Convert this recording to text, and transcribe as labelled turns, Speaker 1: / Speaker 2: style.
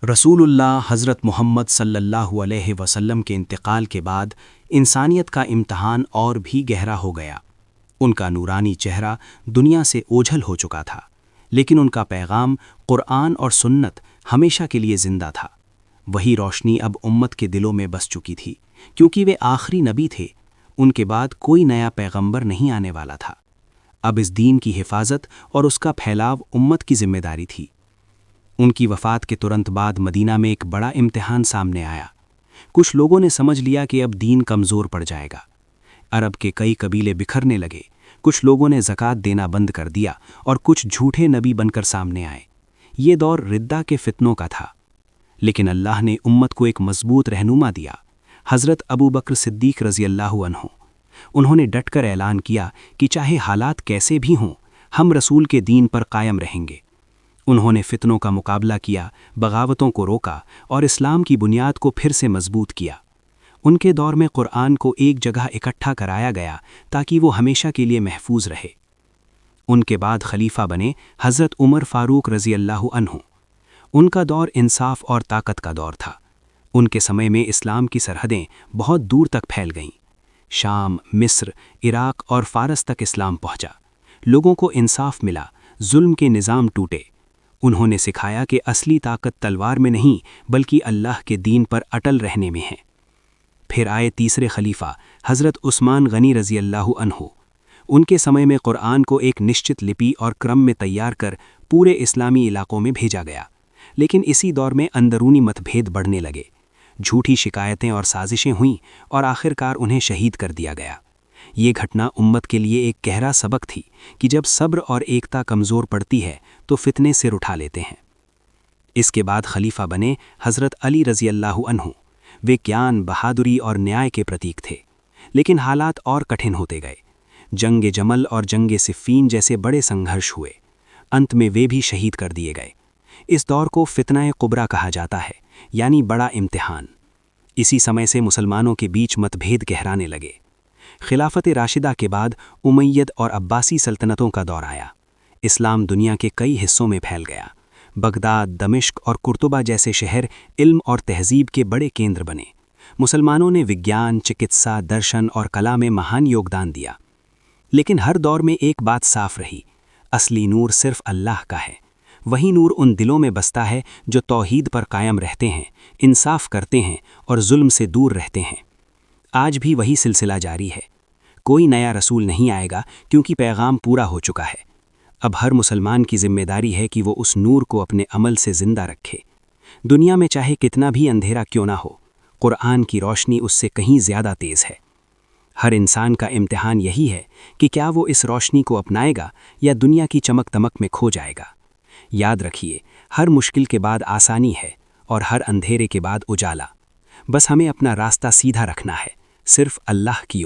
Speaker 1: رسول اللہ حضرت محمد صلی اللہ علیہ وسلم کے انتقال کے بعد انسانیت کا امتحان اور بھی گہرا ہو گیا۔ ان کا نورانی چہرہ دنیا سے اوجھل ہو چکا تھا، لیکن ان کا پیغام قرآن اور سنت ہمیشہ کے لیے زندہ تھا۔ وہی روشنی اب امت کے دلوں میں بس چکی تھی، کیونکہ وہ آخری نبی تھے۔ ان کے بعد کوئی نیا پیغمبر نہیں آنے والا تھا۔ اب اس دین کی حفاظت اور اس کا پھیلاؤ امت کی ذمہ داری تھی۔ ان کی وفات کے ترنت بعد مدینہ میں ایک بڑا امتحان سامنے آیا۔ کچھ لوگوں نے سمجھ لیا کہ اب دین کمزور پڑ جائے گا۔ عرب کے کئی قبیلے بکھرنے لگے، کچھ لوگوں نے زکوٰۃ دینا بند کر دیا اور کچھ جھوٹے نبی بن کر سامنے آئے۔ یہ دور ردہ کے فتنوں کا تھا، لیکن اللہ نے امت کو ایک مضبوط رہنما دیا، حضرت ابو بکر صدیق رضی اللہ عنہ۔ انہوں نے ڈٹ کر اعلان کیا کہ چاہے حالات کیسے بھی ہوں، ہم رسول کے دین پر قائم رہیں گے۔ انہوں نے فتنوں کا مقابلہ کیا، بغاوتوں کو روکا اور اسلام کی بنیاد کو پھر سے مضبوط کیا۔ ان کے دور میں قرآن کو ایک جگہ اکٹھا کرایا گیا تاکہ وہ ہمیشہ کے لیے محفوظ رہے۔ ان کے بعد خلیفہ بنے حضرت عمر فاروق رضی اللہ عنہ۔ ان کا دور انصاف اور طاقت کا دور تھا۔ ان کے سمے میں اسلام کی سرحدیں بہت دور تک پھیل گئیں۔ شام، مصر، عراق اور فارس تک اسلام پہنچا۔ لوگوں کو انصاف ملا، ظلم کے نظام ٹوٹے۔ انہوں نے سکھایا کہ اصلی طاقت تلوار میں نہیں بلکہ اللہ کے دین پر اٹل رہنے میں ہے۔ پھر آئے تیسرے خلیفہ حضرت عثمان غنی رضی اللہ عنہ۔ ان کے سمے میں قرآن کو ایک نشچت لپی اور کرم میں تیار کر پورے اسلامی علاقوں میں بھیجا گیا، لیکن اسی دور میں اندرونی مت بھید بڑھنے لگے۔ جھوٹی شکایتیں اور سازشیں ہوئیں اور آخرکار انہیں شہید کر دیا گیا۔ یہ گھٹنا امت کے لیے ایک گہرا سبق تھی کہ جب صبر اور ایکتا کمزور پڑتی ہے تو فتنے سر اٹھا لیتے ہیں۔ اس کے بعد خلیفہ بنے حضرت علی رضی اللہ عنہ۔ وہ گیان، بہادری اور نیائے کے پرتیک تھے، لیکن حالات اور کٹھن ہوتے گئے۔ جنگ جمل اور جنگ صفین جیسے بڑے سنگھرش ہوئے۔ انت میں وہ بھی شہید کر دیے گئے۔ اس دور کو فتنہ کبریٰ کہا جاتا ہے، یعنی بڑا امتحان۔ اسی سمے سے مسلمانوں کے بیچ مت بھید گہرانے لگے۔ خلافت راشدہ کے بعد امید اور عباسی سلطنتوں کا دور آیا۔ اسلام دنیا کے کئی حصوں میں پھیل گیا۔ بغداد، دمشق اور قرطبہ جیسے شہر علم اور تہذیب کے بڑے کیندر بنے۔ مسلمانوں نے وگیان، چکتسا، درشن اور کلا میں مہان یوگدان دیا۔ لیکن ہر دور میں ایک بات صاف رہی: اصلی نور صرف اللہ کا ہے۔ وہی نور ان دلوں میں بستا ہے جو توحید پر قائم رہتے ہیں، انصاف کرتے ہیں اور ظلم سے دور رہتے ہیں۔ آج بھی وہی سلسلہ جاری ہے۔ کوئی نیا رسول نہیں آئے گا کیونکہ پیغام پورا ہو چکا ہے۔ اب ہر مسلمان کی ذمہ داری ہے کہ وہ اس نور کو اپنے عمل سے زندہ رکھے۔ دنیا میں چاہے کتنا بھی اندھیرا کیوں نہ ہو، قرآن کی روشنی اس سے کہیں زیادہ تیز ہے۔ ہر انسان کا امتحان یہی ہے کہ کیا وہ اس روشنی کو اپنائے گا یا دنیا کی چمک دمک میں کھو جائے گا۔ یاد رکھیے، ہر مشکل کے بعد آسانی ہے اور ہر اندھیرے کے بعد اجالا۔ بس ہمیں اپنا راستہ سیدھا رکھنا ہے، صرف اللہ کی